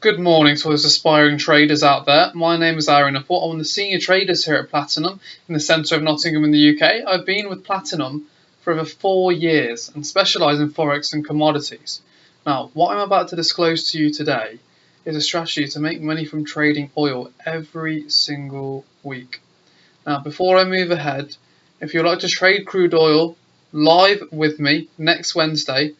Good morning to all those aspiring traders out there. My name is Aaron Apport. I'm one of the senior traders here at Platinum in the centre of Nottingham in the UK. I've been with Platinum for over 4 years and specialise in Forex and commodities. Now, what I'm about to disclose to you today is a strategy to make money from trading oil every single week. Now, before I move ahead, if you'd like to trade crude oil live with me next Wednesday,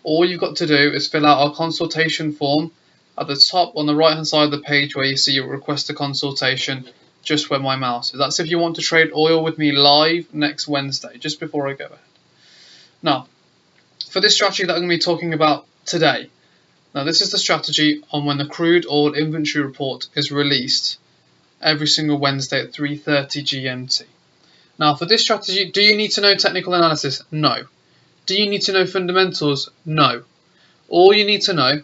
all you've got to do is fill out our consultation form at the top on the right hand side of the page where you see your request a consultation, just where my mouse is. That's if you want to trade oil with me live next Wednesday, just before I go ahead. Now, for this strategy that I'm going to be talking about today, now this is the strategy on when the crude oil inventory report is released every single Wednesday at 3:30 GMT. Now, for this strategy, do you need to know technical analysis? No. Do you need to know fundamentals? No. All you need to know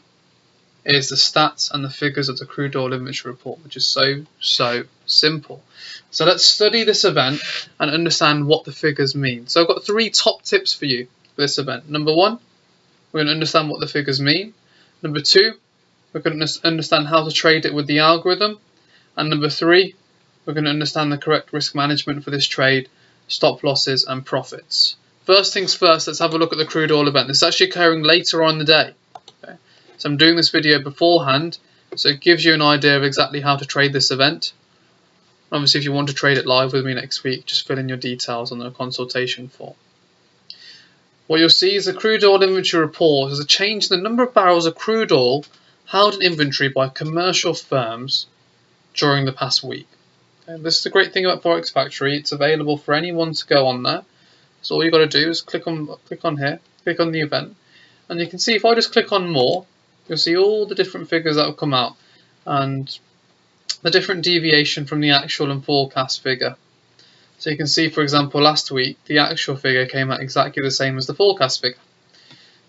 is the stats and the figures of the crude oil inventory report, which is so simple. So let's study this event and understand what the figures mean. So I've got 3 top tips for you for this event. Number 1, we're going to understand what the figures mean. Number 2, we're going to understand how to trade it with the algorithm. And number 3, we're going to understand the correct risk management for this trade, stop losses and profits. First things first, let's have a look at the crude oil event. This is actually occurring later on in the day. So I'm doing this video beforehand, so it gives you an idea of exactly how to trade this event. Obviously, if you want to trade it live with me next week, just fill in your details on the consultation form. What you'll see is the crude oil inventory report is a change in the number of barrels of crude oil held in inventory by commercial firms during the past week. And this is the great thing about Forex Factory. It's available for anyone to go on there. So all you've got to do is click on here, click on the event, and you can see if I just click on more, you'll see all the different figures that have come out and the different deviation from the actual and forecast figure. So you can see, for example, last week the actual figure came out exactly the same as the forecast figure,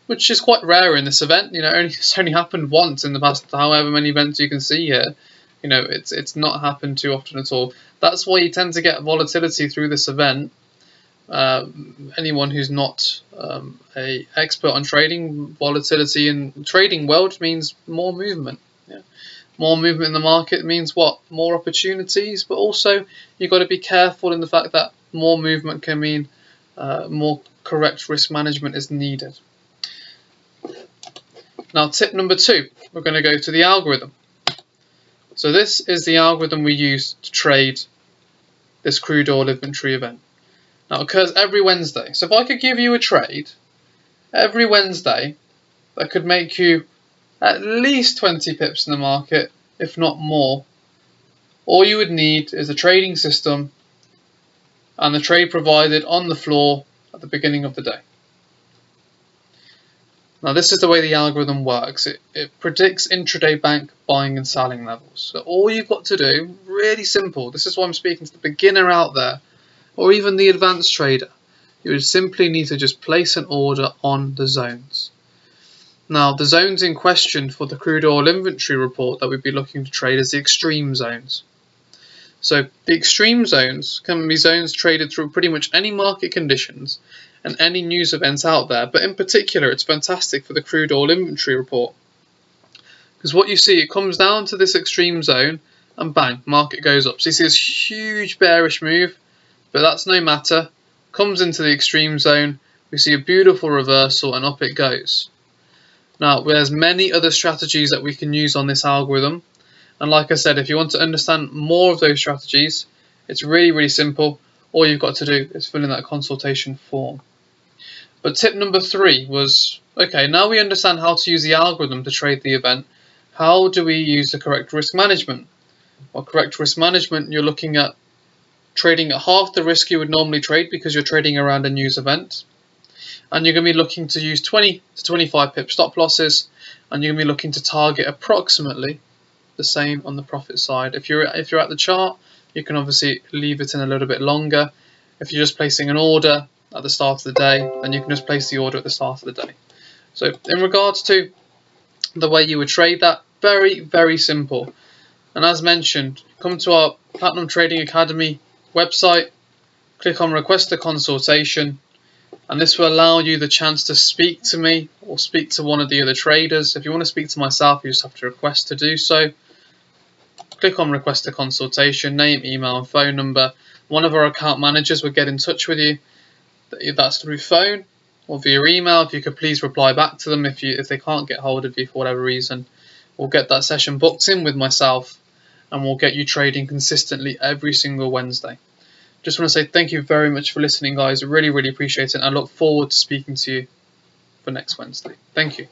which is quite rare in this event. It's only happened once in the past however many events you can see here. It's not happened too often at all. That's why you tend to get volatility through this event. Anyone who's not a expert on trading, volatility in the trading world means more movement. More movement in the market means what? More opportunities, but also you've got to be careful in the fact that more movement can mean more correct risk management is needed. Now, tip number 2, we're going to go to the algorithm. So this is the algorithm we use to trade this crude oil inventory event. Now, it occurs every Wednesday. So if I could give you a trade every Wednesday that could make you at least 20 pips in the market, if not more, all you would need is a trading system and the trade provided on the floor at the beginning of the day. Now, this is the way the algorithm works. It predicts intraday bank buying and selling levels. So all you've got to do, really simple, this is why I'm speaking to the beginner out there, or even the advanced trader, you would simply need to just place an order on the zones. Now, the zones in question for the crude oil inventory report that we'd be looking to trade is the extreme zones. So the extreme zones can be zones traded through pretty much any market conditions and any news events out there, but in particular it's fantastic for the crude oil inventory report. Because what you see, it comes down to this extreme zone and bang, market goes up. So you see this huge bearish move, but that's no matter. Comes into the extreme zone, we see a beautiful reversal and up it goes. Now, there's many other strategies that we can use on this algorithm. And like I said, if you want to understand more of those strategies, it's really simple. All you've got to do is fill in that consultation form. But tip number 3 was, okay, now we understand how to use the algorithm to trade the event. How do we use the correct risk management? Well, correct risk management, you're looking at trading at half the risk you would normally trade because you're trading around a news event. And you're going to be looking to use 20 to 25 pip stop losses, and you're going to be looking to target approximately the same on the profit side. If you're at the chart, you can obviously leave it in a little bit longer. If you're just placing an order at the start of the day, then you can just place the order at the start of the day. So in regards to the way you would trade that, very simple. And as mentioned, come to our Platinum Trading Academy website, click on request a consultation, and this will allow you the chance to speak to me or speak to one of the other traders. If you want to speak to myself, you just have to request to do so. Click on request a consultation, name, email and phone number. One of our account managers will get in touch with you. That's through phone or via email. If you could please reply back to them if they can't get hold of you for whatever reason. We'll get that session booked in with myself and we'll get you trading consistently every single Wednesday. Just want to say thank you very much for listening, guys. I really, really appreciate it. And I look forward to speaking to you for next Wednesday. Thank you.